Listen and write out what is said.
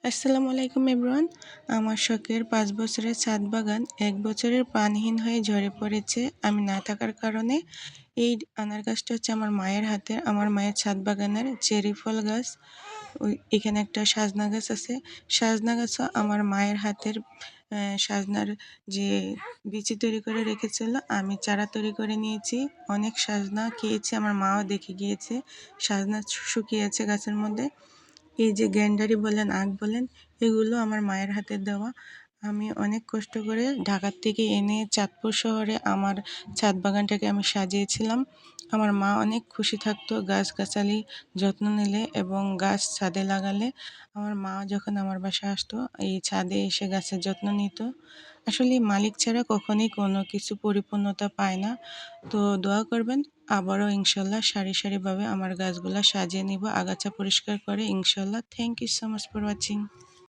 আসসালামু আলাইকুম এভরিওয়ান। আমার শখের ৫ বছরের ছাদ বাগান ১ বছরের পানিহীন হয়ে ঝরে পড়েছে আমি না থাকার কারণে। এই আনার গাছটা হচ্ছে আমার মায়ের হাতের, আমার মায়ের ছাদ বাগানের চেরি ফল গাছ। এখানে একটা সাজনা গাছ আছে। সাজনা গাছও আমার মায়ের হাতের। সাজনার যে বিচি তৈরি করে রেখেছিল, আমি চারা তৈরি করে নিয়েছি। অনেক সাজনা খেয়েছি, আমার মাও দেখে গিয়েছে। সাজনা শুকিয়েছে গাছের মধ্যে। এই যে গ্যান্ডারি বলেন, আখ বলেন, এগুলো আমার মায়ের হাতের দেওয়া। আমি অনেক কষ্ট করে ঢাকার থেকে এনে চাঁদপুর শহরে আমার ছাদ বাগানটাকে আমি সাজিয়েছিলাম। আমার মা অনেক খুশি থাকতো গাছগাছালি যত্ন নিলে এবং গাছ ছাদে লাগালে। আমার মা যখন আমার বাসায় আসতো, এই ছাদে এসে গাছের যত্ন নিত। আসলে মালিক ছাড়া কখনোই কোনো কিছু পরিপূর্ণতা পায় না। তো দোয়া করবেন, আবারও ইনশাল্লাহ সারি সারিভাবে আমার গাছগুলা সাজিয়ে নিব, আগাছা পরিষ্কার করে ইনশাল্লাহ। Thank you so much for watching.